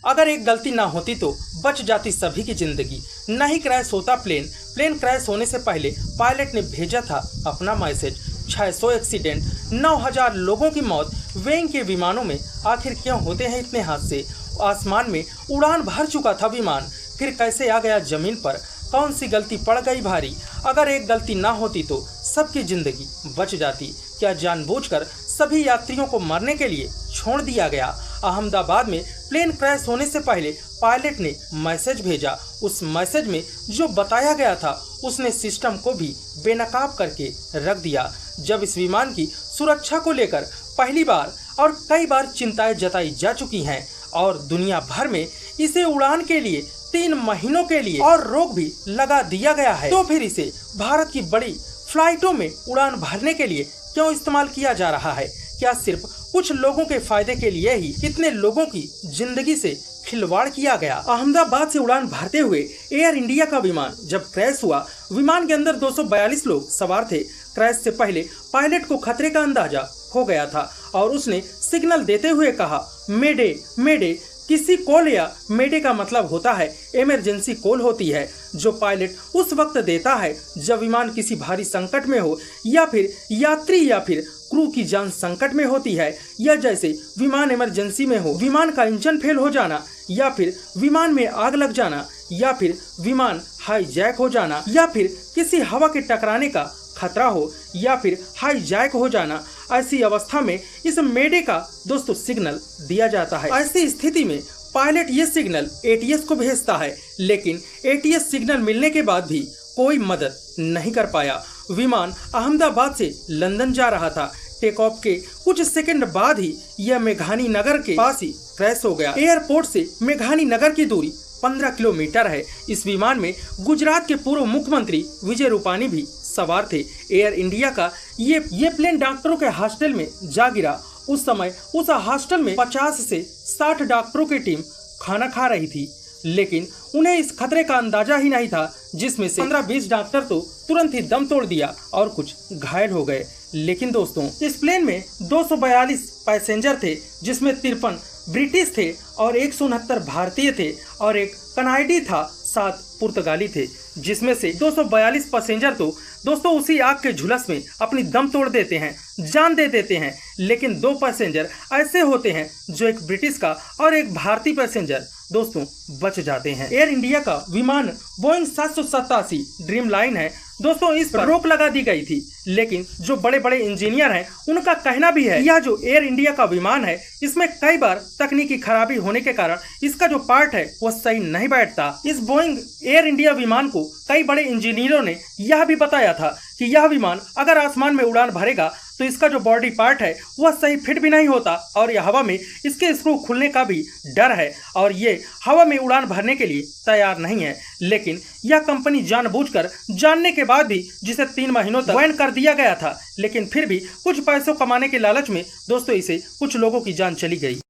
अगर एक गलती ना होती तो बच जाती सभी की जिंदगी। न ही क्रैश होता प्लेन क्रैश होने से पहले पायलट ने भेजा था अपना मैसेज। 600 एक्सीडेंट, 9000 लोगों की मौत। बोइंग के विमानों में आखिर क्यों होते हैं इतने हादसे? आसमान में उड़ान भर चुका था विमान, फिर कैसे आ गया जमीन पर? कौन सी गलती पड़ गई भारी? अगर एक गलती ना होती तो सबकी जिंदगी बच जाती। क्या जानबूझकर सभी यात्रियों को मरने के लिए छोड़ दिया गया? अहमदाबाद में प्लेन क्रैश होने से पहले पायलट ने मैसेज भेजा। उस मैसेज में जो बताया गया था उसने सिस्टम को भी बेनकाब करके रख दिया। जब इस विमान की सुरक्षा को लेकर पहली बार और कई बार चिंताएं जताई जा चुकी हैं और दुनिया भर में इसे उड़ान के लिए 3 महीनों के लिए और रोक भी लगा दिया गया है, तो फिर इसे भारत की बड़ी फ्लाइटों में उड़ान भरने के लिए क्यों इस्तेमाल किया जा रहा है? क्या सिर्फ कुछ लोगों के फायदे के लिए ही इतने लोगों की जिंदगी से खिलवाड़ किया गया? अहमदाबाद से उड़ान भरते हुए एयर इंडिया का विमान जब क्रैश हुआ, विमान के अंदर 242 लोग सवार थे। क्रैश से पहले पायलट को खतरे का अंदाजा हो गया था और उसने सिग्नल देते हुए कहा, मेडे मेडे। किसी कॉल या मेडे का मतलब होता है इमरजेंसी कॉल होती है, जो पायलट उस वक्त देता है जब विमान किसी भारी संकट में हो या फिर यात्री या फिर क्रू की जान संकट में होती है, या जैसे विमान इमरजेंसी में हो, विमान का इंजन फेल हो जाना, या फिर विमान में आग लग जाना, या फिर विमान हाईजैक हो जाना, या फिर किसी हवा के टकराने का खतरा हो, या फिर हाईजैक हो जाना। ऐसी अवस्था में इस मेडे का दोस्तों सिग्नल दिया जाता है। ऐसी स्थिति में पायलट ये सिग्नल एटीएस को भेजता है, लेकिन एटीएस सिग्नल मिलने के बाद भी कोई मदद नहीं कर पाया। विमान अहमदाबाद से लंदन जा रहा था। टेक ऑफ के कुछ सेकंड बाद ही यह मेघानी नगर के पास ही क्रैश हो गया। एयरपोर्ट से मेघानी नगर की दूरी 15 किलोमीटर है। इस विमान में गुजरात के पूर्व मुख्यमंत्री विजय रूपानी भी सवार थे। एयर इंडिया का ये प्लेन डॉक्टरों के हॉस्टल में जा गिरा। उस समय उस हॉस्टल में 50 से 60 डॉक्टरों की टीम खाना खा रही थी, लेकिन उन्हें इस खतरे का अंदाजा ही नहीं था, जिसमें से 15-20 डॉक्टर तो तुरंत ही दम तोड़ दिया और कुछ घायल हो गए। लेकिन दोस्तों, इस प्लेन में 242 पैसेंजर थे, जिसमें 53 ब्रिटिश थे और 169 भारतीय थे और एक कनाडी था, 7 पुर्तगाली थे, जिसमें से 242 पैसेंजर तो दोस्तों उसी आग के झुलस में अपनी दम तोड़ देते हैं, जान दे देते हैं। लेकिन 2 पैसेंजर ऐसे होते हैं जो एक ब्रिटिश का और एक भारतीय पैसेंजर दोस्तों बच जाते हैं। एयर इंडिया का विमान बोइंग 787 ड्रीम लाइन है दोस्तों, इस पर रोक लगा दी गई थी, लेकिन जो बड़े बड़े इंजीनियर हैं उनका कहना भी है यह जो एयर इंडिया का विमान है, इसमें कई बार तकनीकी खराबी होने के कारण इसका जो पार्ट है वह सही नहीं बैठता। इस बोइंग एयर इंडिया विमान को कई बड़े इंजीनियरों ने यह भी बताया था कि यह विमान अगर आसमान में उड़ान भरेगा तो इसका जो बॉडी पार्ट है वह सही फिट भी नहीं होता और यह हवा में इसके स्क्रू खुलने का भी डर है और ये हवा में उड़ान भरने के लिए तैयार नहीं है। लेकिन यह कंपनी जानबूझकर जानने के बाद भी जिसे 3 महीनों तक बैन कर दिया गया था, लेकिन फिर भी कुछ पैसों कमाने के लालच में दोस्तों इसे कुछ लोगों की जान चली गई।